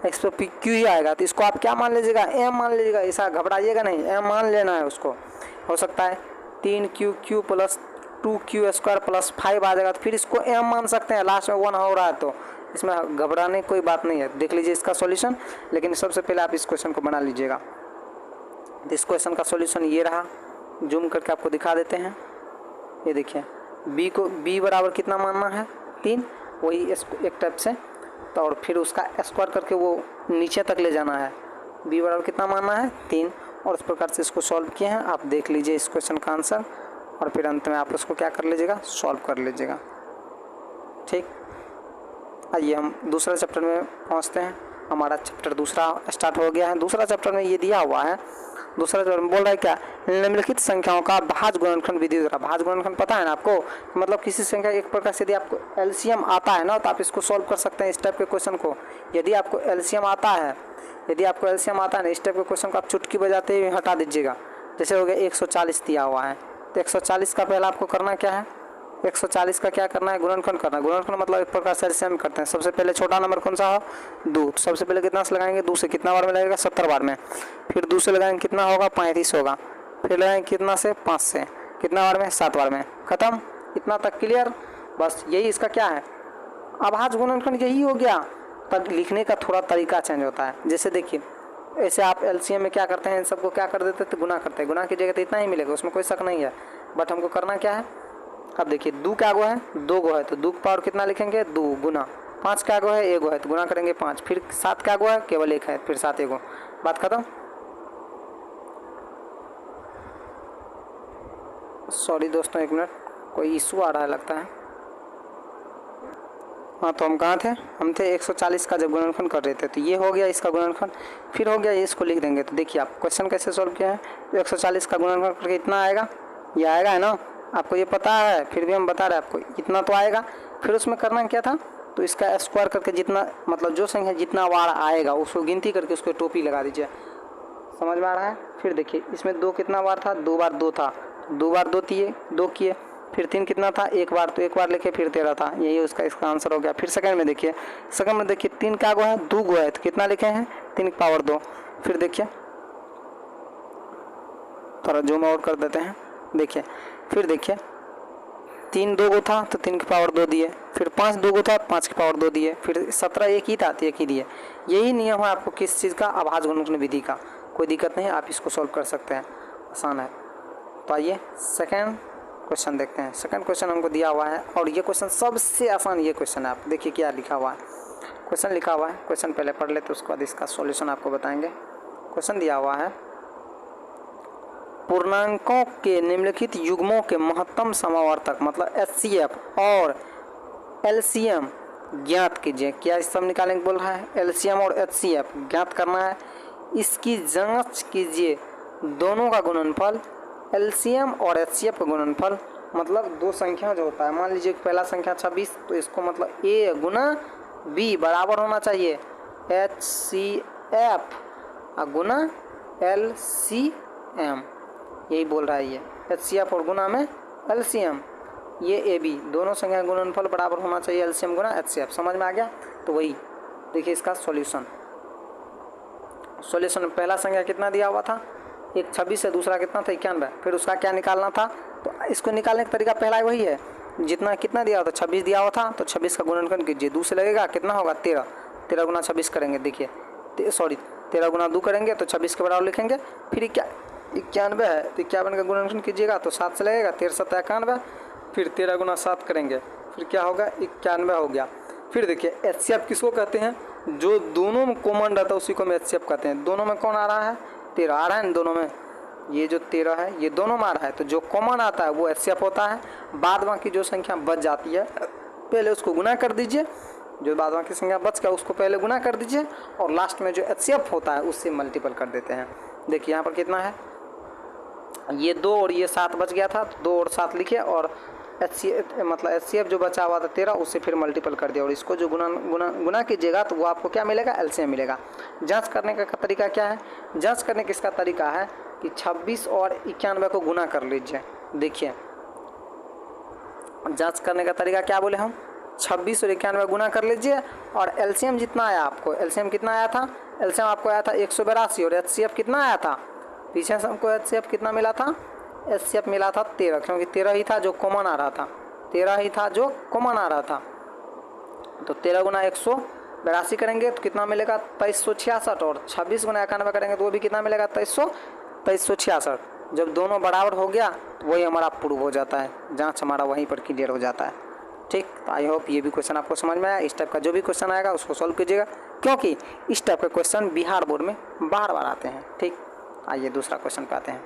एक्स पर पी क्यू ही आएगा, तो इसको आप क्या मान लीजिएगा, m मान लीजिएगा। ऐसा घबराइएगा नहीं, m मान लेना है उसको। हो सकता है 3q plus 2q square plus 5 आ जाएगा, तो फिर इसको m मान सकते हैं, लास्ट में 1 हो रहा है, तो इसमें घबराने की कोई बात नहीं है। देख लीजिए इसका सॉल्यूशन, लेकिन सबसे पहले आप इस क्वेश्चन को बना लीजिएगा। इस क्वेश्चन का सॉल्यूशन ये रहा, जूम करके आपको दिखा देते हैं। ये देखिए b बराबर कितना मानना है 3, वही एक टाइप से, तो और फिर उसका स्क्वायर करके वो नीचे तक ले जाना है। b बराबर कितना मानना है 3, और इस प्रकार से इसको सॉल्व किए हैं। आप देख लीजिए इस क्वेश्चन का आंसर, और फिर अंत में आप उसको क्या कर लीजिएगा, सॉल्व कर लीजिएगा। ठीक, आइए हम दूसरे चैप्टर में पहुंचते हैं। हमारा चैप्टर दूसरा स्टार्ट हो गया है। दूसरा चैप्टर में ये दिया हुआ है, दूसरा चैप्टर में बोल रहा है क्या, निम्नलिखित संख्याओं का भाज्य गुणनखंड विधि द्वारा। भाज्य गुणनखंड पता है ना आपको, मतलब किसी संख्या एक प्रकार से यदि आपको एलसीएम आता है ना, तो आप इसको सॉल्व कर सकते हैं इस टाइप के क्वेश्चन को। यदि आपको एलसीएम आता है ना, इस टाइप के क्वेश्चन को आप चुटकी बजाते हुए हटा दीजिएगा। जैसे हो गया 140 दिया हुआ है, तो 140 का पहला आपको करना क्या है, 140 का क्या करना है, गुणनखंड करना है। गुणनखंड मतलब एक प्रकार से एलसीएम करते हैं। सबसे पहले छोटा नंबर कौन सा हो, 2, तो सबसे पहले कितना से लगाएंगे, 2 से कितना बार में लगेगा, 70 बार में। फिर 2 से लगाएंगे कितना होगा, 35 होगा। फिर लगाएंगे कितना से, 5 से कितना बार में, 7 बार में। खत्म, इतना तक क्लियर। बस यही इसका क्या है, अभाज्य गुणनखंड यही हो गया। तब लिखने का थोड़ा तरीका चेंज होता है। जैसे देखिए, ऐसे आप एलसीएम में क्या करते हैं, इन सबको क्या कर देते थे, गुना करते हैं। गुना कीजिएगा तो इतना ही मिलेगा, उसमें कोई शक नहीं है। बट हमको करना क्या है, अब देखिए 2 क्या गो है, 2 गो है, तो 2 का पावर कितना लिखेंगे, 2 गुना। 5 क्या गो है, 1 गो है, तो गुना करेंगे 5। फिर 7 क्या गो है, केवल 1 है, फिर 7 1 गो। बात खत्म। सॉरी दोस्तों, 1 मिनट, कोई इशू आ रहा है लगता है। हाँ, तो हम कहाँ थे, हम थे 140 का जब गुणनखंड कर रहे थे, तो ये हो गया इसका गुणनखंड। फिर हो गया ये, इसको लिख देंगे। तो देखिए आप क्वेश्चन कैसे सॉल्व किया है, तो 140 का गुणनखंड करके इतना आएगा, ये आएगा है ना, आपको ये पता है, फिर भी हम बता रहे हैं आपको, इतना तो आएगा। फिर उसमें करना क्या था, तो इसका स्क्वायर करके जितना मतलब जो संख्या जितना बार आएगा उसको गिनती करके उसको टोपी लगा दीजिए। समझ में आ रहा है। फिर देखिए इसमें 2 कितना बार था, 2 बार 2 था, 2 बार 2 किए। फिर 3 कितना था, 1 बार, तो 1 बार लिखे, फिर 13 था। यही इसका आंसर हो गया। फिर सेकंड में देखिए, 3 क्या गो है, 2 गो है, तो कितना लिखे हैं, 3 की पावर 2। फिर देखिए थोड़ा जूम आउट कर देते हैं। देखिए फिर देखिए 3 2 गो था, तो 3 की पावर 2 दिए। फिर 5 2 गो था, 5 की पावर 2 दिए। फिर 17 1 ही था, तो 1 ही दिए। यही नियम है आपको किस चीज़ का, अभाज्य गुणनखंड विधि का। कोई दिक्कत नहीं है, आप इसको सॉल्व कर सकते हैं, आसान है। तो आइए सेकंड क्वेश्चन देखते हैं। सेकंड क्वेश्चन हमको दिया हुआ है, और ये क्वेश्चन सबसे आसान ये क्वेश्चन है। आप देखिए क्या लिखा हुआ है, क्वेश्चन लिखा हुआ है। क्वेश्चन पहले पढ़ लेते, उसके बाद इसका सॉल्यूशन आपको बताएंगे। क्वेश्चन दिया हुआ है, पूर्णांकों के निम्नलिखित युग्मों के महत्तम समावर्तक मतलब HCF और LCM ज्ञात कीजिए। क्या सब निकालने को बोल रहा है, LCM और HCF ज्ञात करना है। इसकी जांच कीजिए, दोनों का गुणनफल, LCM और HCF का गुणनफल। मतलब दो संख्या जो होता है, मान लीजिए पहला संख्या 26, तो इसको मतलब A गुना B बराबर होना चाहिए HCF गुना LCM। यही बोल रहा है ये, HCF और गुना में LCM, ये AB दोनों संख्या गुणनफल बराबर होना चाहिए LCM गुना HCF। समझ में आ गया। तो वही देखिए इसका सॉल्यूशन पहला संख्या कितना दिया हुआ था, एक 26 है, दूसरा कितना था 91। फिर उसका क्या निकालना था, तो इसको निकालने का तरीका पहला वही है, कितना दिया हुआ था, 26 दिया हुआ था, तो 26 का गुणनखंड कीजिए, 2 से लगेगा, कितना होगा 13 गुना 26 करेंगे। देखिए 13 गुना 2 करेंगे तो 26 के बराबर लिखेंगे। फिर 91 है, तो 51 का गुणनखंड कीजिएगा तो 7 से लगेगा, 13 7 91। फिर 13 गुना 7 करेंगे, फिर क्या होगा 91 हो गया। फिर देखिए HCF किसको कहते हैं, जो दोनों में कॉमन रहता है उसी को हम HCF कहते हैं। दोनों में कौन आ रहा है, 13 आ रहा है, दोनों में ये जो 13 है ये दोनों में आ रहा है, तो जो कॉमन आता है वो HCF होता है। बाद बाकी जो संख्या बच जाती है पहले उसको गुना कर दीजिए, जो बाद बाकी संख्या बच गया उसको पहले गुना कर दीजिए और लास्ट में जो एचसीएफ होता है उससे मल्टीपल कर देते हैं। देखिए यहाँ पर कितना है, ये 2 और ये 7 बच गया था, तो 2 और 7 लिखे और एचसीएफ जो बचा हुआ था 13 उससे फिर मल्टीपल कर दिया और इसको जो गुना कीजिएगा तो वो आपको क्या मिलेगा, एलसीएम मिलेगा। जांच करने का तरीका क्या है, जांच करने का इसका तरीका है कि 26 और 91 को गुना कर लीजिए। देखिए जांच करने का तरीका क्या बोले हम, 26 और 91 गुना कर लीजिए और एलसीएम जितना आया आपको, एलसीएम कितना आया था, एलसीएम आपको आया था 182 और एचसीएफ कितना आया था, पीछे से हमको एचसीएफ कितना मिला था, एचसीएफ मिला था 13, क्योंकि 13 ही था जो कॉमन आ रहा था, 13 ही था जो कॉमन आ रहा था। तो 13 गुना 182 करेंगे तो कितना मिलेगा 2366 और 26 गुना 91 करेंगे तो वो भी कितना मिलेगा 2366। जब दोनों बराबर हो गया तो वही हमारा प्रूव हो जाता है, जांच हमारा वहीं पर क्लियर हो जाता है। ठीक, तो आई होप ये भी क्वेश्चन आपको समझ में आया। इस टाइप का जो भी क्वेश्चन आएगा उसको सॉल्व कीजिएगा, क्योंकि इस टाइप के क्वेश्चन बिहार बोर्ड में बार बार आते हैं। ठीक, आइए दूसरा क्वेश्चन पे आते हैं।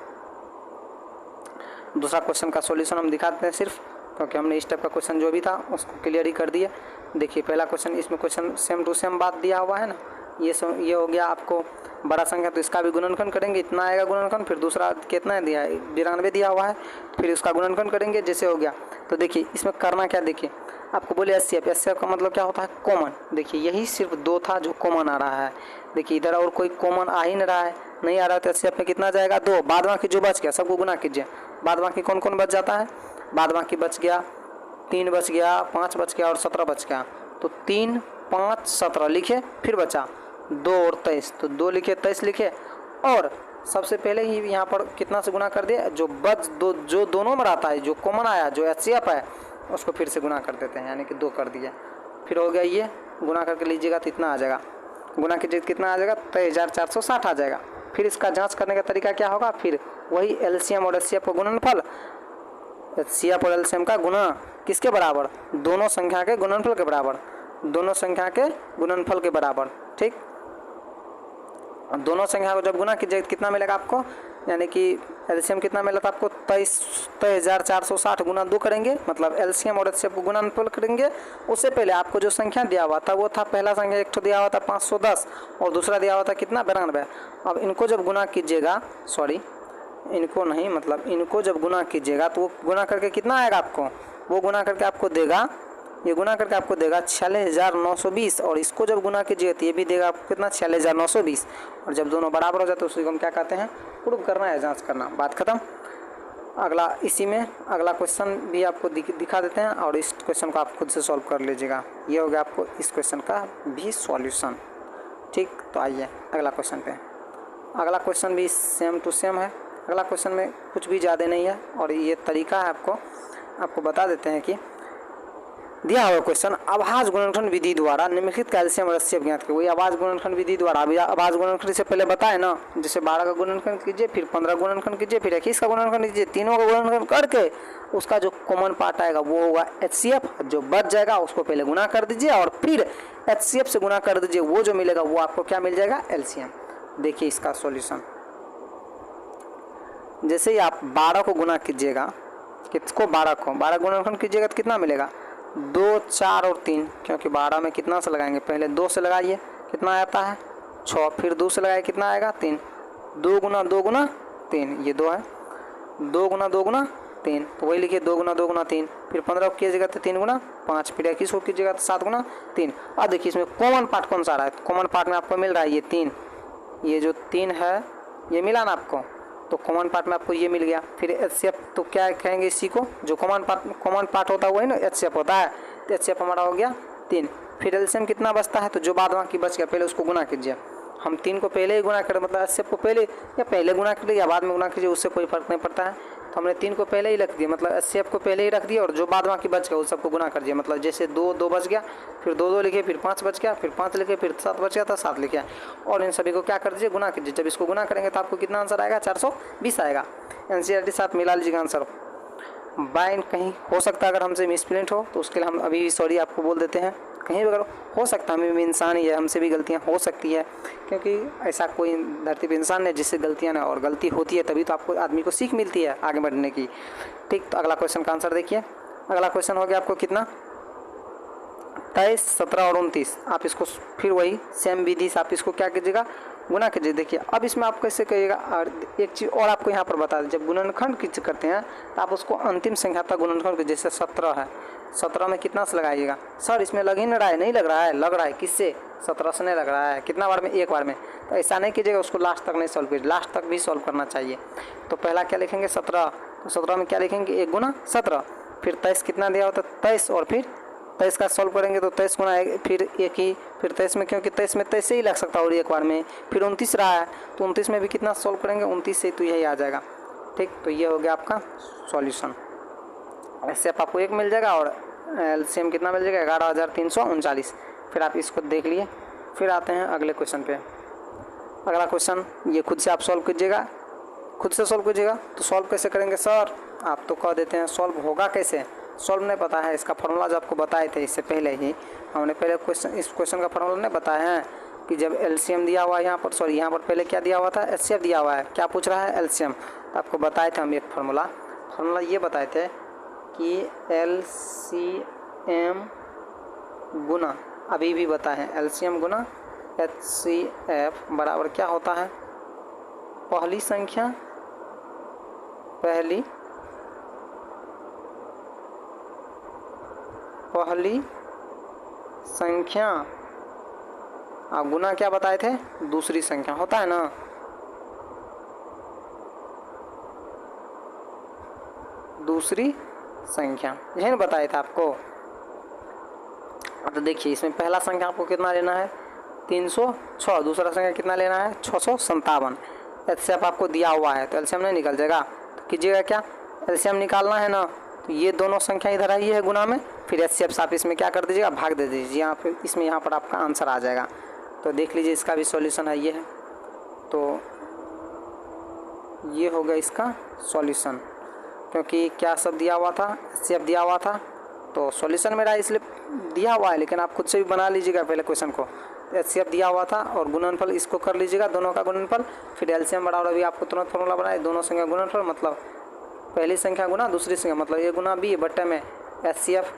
दूसरा क्वेश्चन का सॉल्यूशन हम दिखाते हैं सिर्फ, क्योंकि हमने इस टाइप का क्वेश्चन जो भी था उसको क्लियर ही कर दिया। देखिए पहला क्वेश्चन, इसमें क्वेश्चन सेम टू सेम बात दिया हुआ है ना, ये हो गया आपको बड़ा संख्या तो इसका भी गुणनखंड करेंगे, इतना आएगा गुणनखंड, फिर दूसरा कितना दिया है 92 दिया हुआ है, फिर इसका गुणनखंड करेंगे जैसे हो गया। तो देखिए इसमें करना क्या, देखिए आपको बोले एचसीएफ का मतलब क्या होता है, कॉमन। देखिए यही सिर्फ 2 था जो कॉमन आ रहा है, देखिए इधर और कोई कॉमन आ ही नहीं रहा है, नहीं आ रहा है तो एचसीएफ में कितना जाएगा 2, बाद बाकी जो बच गया सबको गुना कीजिए। बाद बाकी कौन कौन बच जाता है, बाद बाकी बच गया 3 बच गया, 5 बच गया और 17 बच गया। तो 3 5 17 लिखे, फिर बचा 2 और 23, तो 2 लिखे 23 लिखे और सबसे पहले ही यहाँ पर कितना से गुना कर दिया, जो दोनों में रहता है, जो कॉमन आया, जो एचसीएफ है उसको फिर से गुना कर देते हैं, यानी कि 2 कर दिया। फिर हो गया ये गुना करके लीजिएगा तो इतना आ जाएगा, गुना कीजिए कितना आ जाएगा 23,460 आ जाएगा। फिर इसका जांच करने का तरीका क्या होगा, फिर वही एलसीएम और एचसीएफ का गुणनफल, एचसीएफ और एलसीएम का गुना किसके बराबर, दोनों संख्या के गुणनफल के बराबर, दोनों संख्या के गुणनफल के बराबर। ठीक, दोनों संख्या को जब गुना कीजिए कितना मिलेगा आपको, यानी कि एलसीएम कितना मिला था आपको 23,460 गुना 2 करेंगे, मतलब एलसीएम और एचसीएफ को गुणनफल करेंगे। उससे पहले आपको जो संख्या दिया हुआ था वो था, पहला संख्या एक तो दिया हुआ था 510 और दूसरा दिया हुआ था कितना 92। अब इनको जब गुना कीजिएगा, सॉरी इनको नहीं, मतलब इनको जब गुना कीजिएगा तो वो गुना करके कितना आएगा आपको, वो गुना करके आपको देगा, ये गुना करके आपको देगा 46,920 और इसको जब गुना कीजिएगा तो ये भी देगा आपको कितना 46,920। और जब दोनों बराबर हो जाते हैं उसी को हम क्या कहते हैं, प्रूव करना है, जांच करना, बात खत्म। अगला इसी में अगला क्वेश्चन भी आपको दिखा देते हैं और इस क्वेश्चन को आप खुद से सॉल्व कर लीजिएगा। ये हो गया आपको इस क्वेश्चन का भी सॉल्यूशन। ठीक, तो आइए अगला क्वेश्चन पे। अगला क्वेश्चन भी सेम टू सेम है, अगला क्वेश्चन में कुछ भी ज़्यादा नहीं है और ये तरीका है आपको बता देते हैं कि दिया हुआ क्वेश्चन, आभाज्य गुणनखंड विधि द्वारा निम्नलिखित कैल्शियम और एचसीएफ ज्ञात करें। वही आभाज्य गुणनखंड विधि द्वारा, अभी आभाज्य गुणनखंड से पहले बताए ना, जैसे 12 का गुणनखंड कीजिए, फिर 15 गुणनखंड कीजिए, फिर 21 का गुणनखंड कीजिए, तीनों का गुणनखंड करके उसका जो कॉमन पार्ट आएगा वो होगा एचसीएफ, जो बच जाएगा उसको पहले गुना कर दीजिए और फिर एचसीएफ से गुना कर दीजिए, वो जो मिलेगा वो आपको क्या मिल जाएगा, एलसीएम। देखिए इसका सॉल्यूशन, जैसे ही आप 12 को गुना कीजिएगा, किसको 12 गुणनखंड कीजिएगा तो कितना मिलेगा 2 4 और 3, क्योंकि 12 में कितना से लगाएंगे, पहले 2 से लगाइए कितना आता है 6, फिर 2 से लगाइए कितना आएगा 3, 2 गुना 3, ये 2 है, 2 गुना 3, तो वही लिखिए 2 गुना 3, फिर 15 को कीजिएगा तो 3 गुना 5, फिर 21 को कीजिएगा तो 7 गुना 3। अब देखिए इसमें कॉमन पार्ट कौन सा आ रहा है, कॉमन पार्ट में आपको मिल रहा है ये 3, ये जो 3 है ये मिला ना आपको, तो कॉमन पार्ट में आपको ये मिल गया। फिर एचसीएफ तो क्या कहेंगे इसी को, जो कॉमन पार्ट होता है वही ना एचसीएफ होता है, तो एचसीएफ हमारा हो गया 3। फिर एलसीएम कितना बचता है, तो जो बाद बाकी बच गया पहले उसको गुना कीजिए। हम 3 को पहले ही गुना करें, मतलब एचसीएफ को पहले गुना कीजिए या बाद में गुना कीजिए, उससे कोई फर्क नहीं पड़ता है। तो हमने 3 को पहले ही रख दिया, मतलब एचसीएफ को पहले ही रख दिया और जो बाद बाकी बच गया उस सबको गुना कर दिया। मतलब जैसे 2 बच गया, फिर 2 लिखे, फिर 5 बच गया, फिर 5 लिखे, फिर 7 बच गया था 7 लिखे, और इन सभी को क्या कर दीजिए, गुना कीजिए। जब इसको गुना करेंगे तो आपको कितना आंसर आएगा, 420 आएगा। एनसीईआरटी साथ मिला लीजिएगा आंसर। बाय कहीं हो सकता है अगर हमसे मिसप्रिंट हो तो उसके लिए हम अभी सॉरी आपको बोल देते हैं। कहीं भी अगर हो सकता है, हमें भी इंसान ही है, हमसे भी गलतियां हो सकती है, क्योंकि ऐसा कोई धरती पर इंसान है जिससे गलतियां ना, और गलती होती है तभी तो आपको आदमी को सीख मिलती है आगे बढ़ने की। ठीक, तो अगला क्वेश्चन का आंसर देखिए। अगला क्वेश्चन हो गया आपको कितना 23, 17 और 29, आप इसको फिर वही सेम विधि से आप इसको क्या कीजिएगा, गुना कीजिए। देखिए अब इसमें आप कैसे करिएगा, और एक चीज़ और आपको यहाँ पर बता दें, जब गुणनखंड किस करते हैं तो आप उसको अंतिम संख्या तक गुणनखंड कीजिए। जैसे 17 है, 17 में कितना से लगाइएगा, सर इसमें लग ही नहीं रहा है, नहीं लग रहा है, लग रहा है किससे, 17 से नहीं लग रहा है, कितना बार में, एक बार में। तो ऐसा नहीं कीजिएगा, उसको लास्ट तक नहीं सॉल्व कीजिए, लास्ट तक भी सॉल्व करना चाहिए। तो पहला क्या लिखेंगे 17, तो 17 में क्या लिखेंगे 1 गुना 17, फिर 23 कितना दिया होता है 23, और फिर 23 का सॉल्व करेंगे तो 23 गुना फिर एक ही, फिर 23 में, क्योंकि 23 में 23 से ही लग सकता है और एक बार में, फिर 29 रहा है तो 29 में भी कितना सॉल्व करेंगे 29 से, तो यही आ जाएगा। ठीक, तो ये हो गया आपका सॉल्यूशन। ऐसे आपको एक मिल जाएगा और एलसीएम कितना मिल जाएगा 11,339। फिर आप इसको देख लिए। फिर आते हैं अगले क्वेश्चन पे। अगला क्वेश्चन ये खुद से आप सॉल्व कीजिएगा, खुद से सॉल्व कीजिएगा। तो सॉल्व कैसे करेंगे सर, आप तो कह देते हैं सॉल्व होगा कैसे, सॉल्व नहीं पता है। इसका फार्मूला जो आपको बताए थे इससे पहले ही, हमने पहले इस क्वेश्चन का फार्मूला नहीं बताया है कि जब एलसीएम दिया हुआ है यहाँ पर, सॉरी यहाँ पर पहले क्या दिया हुआ था, एचसीएफ दिया हुआ है, क्या पूछ रहा है एलसीएम। तो आपको बताए थे हम एक फार्मूला ये बताए थे कि एलसीएम गुना, अभी भी बताए हैं, एलसीएम गुना एचसीएफ बराबर क्या होता है, पहली संख्या गुना क्या बताए थे, दूसरी संख्या होता है ना, दूसरी संख्या, यही बताए थे आपको। तो देखिए इसमें पहला संख्या आपको कितना लेना है 306, दूसरा संख्या कितना लेना है 657। एचसीएफ आपको दिया हुआ है तो एलसीएम नहीं निकल जाएगा, तो कीजिएगा क्या, एलसीएम निकालना है ना, तो ये दोनों संख्या इधर आई है गुना में, फिर एचसीएफ आप इसमें क्या कर दीजिएगा, भाग दे दीजिए, यहाँ पे इसमें यहाँ पर आपका आंसर आ जाएगा। तो देख लीजिए इसका भी सॉल्यूशन है, ये है, तो ये हो गया इसका सॉल्यूशन। क्योंकि क्या सब दिया हुआ था, एचसीएफ दिया हुआ था, तो सॉल्यूशन मेरा इसलिए दिया हुआ है, लेकिन आप खुद से भी बना लीजिएगा पहले क्वेश्चन को। एचसीएफ दिया हुआ था और गुणनफल इसको कर लीजिएगा, दोनों का गुणनफल, फिर एलसीएम बराबर अभी आपको तुरंत फॉर्मूला बनाए, दोनों संख्या गुणनफल, मतलब पहली संख्या गुना दूसरी संख्या, मतलब ए गुना बी बट्टे में एचसीएफ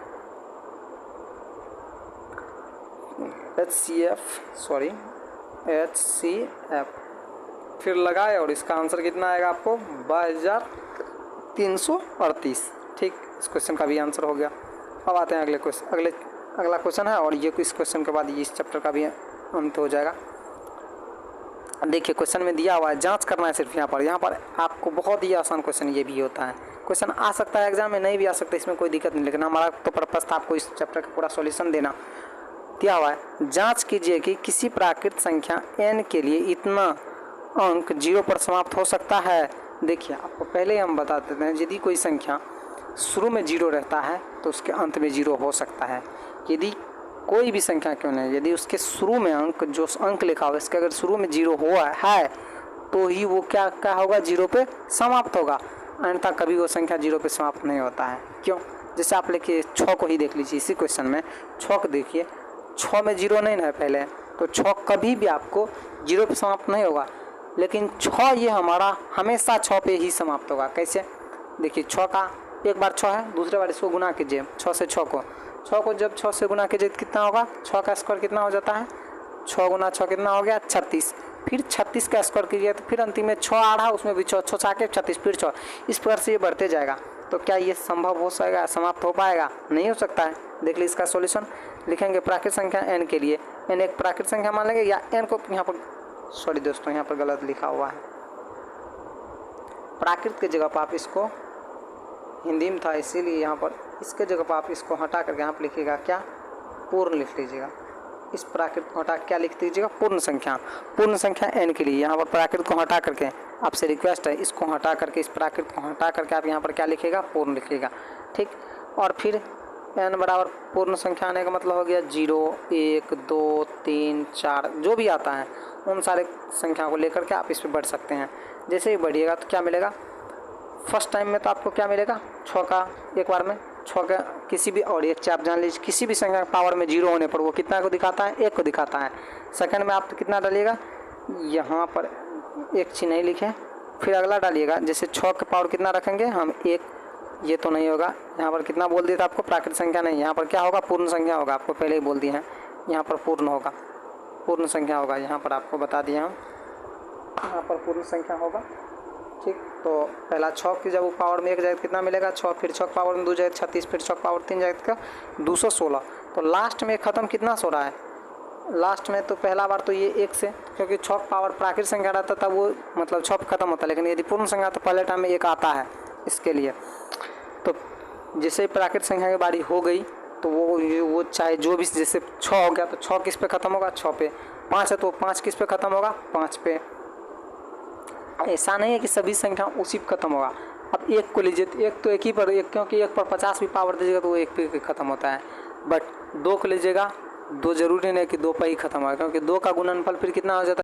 फिर लगाए, और इसका आंसर कितना आएगा आपको 22,338। ठीक, इस क्वेश्चन का भी आंसर हो गया। अब आते हैं अगला क्वेश्चन है, और ये इस क्वेश्चन के बाद इस चैप्टर का भी अंत हो जाएगा। देखिए क्वेश्चन में दिया हुआ है, जांच करना है सिर्फ यहाँ पर आपको बहुत ही आसान क्वेश्चन ये भी होता है। क्वेश्चन आ सकता है एग्जाम में, नहीं भी आ सकता, इसमें कोई दिक्कत नहीं, लेकिन हमारा तो पर्पस था आपको इस चैप्टर का पूरा सॉल्यूशन देना। दिया हुआ है, जांच कीजिए कि किसी प्राकृत संख्या n के लिए इतना अंक 0 पर समाप्त हो सकता है। देखिए आपको पहले हम बता देते हैं, यदि कोई संख्या शुरू में 0 रहता है तो उसके अंत में 0 हो सकता है। यदि कोई भी संख्या क्यों नहीं, यदि उसके शुरू में अंक, जो अंक लिखा हुआ है इसके अगर शुरू में 0 हुआ है तो ही वो क्या होगा, 0 पे समाप्त होगा, अन्यथा कभी वो संख्या 0 पे समाप्त नहीं होता है। क्यों, जैसे आप लिखिए 6 को ही देख लीजिए, इसी क्वेश्चन में 6 को देखिए, 6 में 0 नहीं है पहले, तो 6 कभी भी आपको 0 पे समाप्त नहीं होगा, लेकिन 6 ये हमारा हमेशा 6 पे ही समाप्त होगा। कैसे, देखिए 6 का एक बार 6 है, दूसरे बार इसको गुना कीजिए 6 से 6 को जब 6 से गुना कीजिए कितना होगा, 6 का स्क्वायर कितना हो जाता है, 6 गुना 6 कितना हो गया 36, फिर 36 का स्क्वायर कीजिए तो फिर अंतिम में 6 आ रहा, उसमें भी 6 के 36, फिर 6, इस प्रकार से ये बढ़ते जाएगा। तो क्या ये संभव हो सकेगा, समाप्त हो पाएगा, नहीं हो सकता है। देख लीजिए इसका सॉल्यूशन लिखेंगे, प्राकृत संख्या n के लिए, n एक प्राकृत संख्या मान लेंगे, या n को यहाँ पर, सॉरी दोस्तों यहाँ पर गलत लिखा हुआ है, प्राकृत की जगह पर आप इसको, हिंदी में था इसीलिए यहाँ पर, इसके जगह पर आप इसको हटा करके यहाँ पर लिखिएगा क्या, पूर्ण लिख लीजिएगा। इस प्राकृत को हटा क्या लिख दीजिएगा, पूर्ण संख्या n के लिए, यहाँ पर प्राकृत को हटा करके आपसे रिक्वेस्ट है, इसको हटा करके, इस प्राकृत को हटा करके आप यहाँ पर क्या लिखिएगा, पूर्ण लिखिएगा। ठीक, और फिर n बराबर पूर्ण संख्या आने का मतलब हो गया 0, 1, 2, 3, 4 जो भी आता है उन सारे संख्याओं को लेकर के आप इस पर बढ़ सकते हैं। जैसे ही बढ़िएगा तो क्या मिलेगा, फर्स्ट टाइम में तो आपको क्या मिलेगा, 6 का एक बार में 6 का किसी भी, और एक चीज़ आप जान लीजिए, किसी भी संख्या पावर में 0 होने पर वो कितना को दिखाता है, 1 को दिखाता है। सेकंड में आप कितना डालिएगा, यहाँ पर एक चीज़ नहीं लिखे, फिर अगला डालिएगा, जैसे 6 के पावर कितना रखेंगे हम, 1, ये तो नहीं होगा। यहाँ पर कितना बोल दिया था आपको, प्राकृत संख्या नहीं, यहाँ पर क्या होगा, पूर्ण संख्या होगा, आपको पहले ही बोल दिए हैं। यहाँ पर पूर्ण होगा, पूर्ण संख्या होगा, यहाँ पर आपको बता दिया हम, यहाँ पर पूर्ण संख्या होगा। ठीक, तो पहला 6 की जब पावर में 1 जाएगा कितना मिलेगा, 6, फिर 6 पावर में 2 जाएगा 36, फिर 6 पावर 3 जाएगा 216। तो लास्ट में ख़त्म कितना सो रहा है, लास्ट में तो पहला बार तो ये 1 से, क्योंकि 6 पावर प्राकृत संख्या रहता था वो मतलब 6 खत्म होता है, लेकिन यदि पूर्ण संख्या तो पहले टाइम में 1 आता है इसके लिए। तो जैसे प्राकृत संख्या की बारी हो गई तो वो चाहे जो भी, जैसे 6 हो गया तो 6 किस पे ख़त्म होगा, 6 पे। 5 है तो 5 किस पे ख़त्म होगा, 5 पे। ऐसा नहीं है कि सभी संख्या उसी पे ख़त्म होगा। अब 1 को लीजिए तो 1 तो एक ही पर, एक क्योंकि 1 पर 50 भी पावर दीजिएगा तो वो 1 पे ख़त्म होता है। बट 2 को लीजिएगा, 2 जरूरी नहीं कि 2 पर ही ख़त्म होगा, क्योंकि 2 का गुणनफल फिर कितना हो जाता है,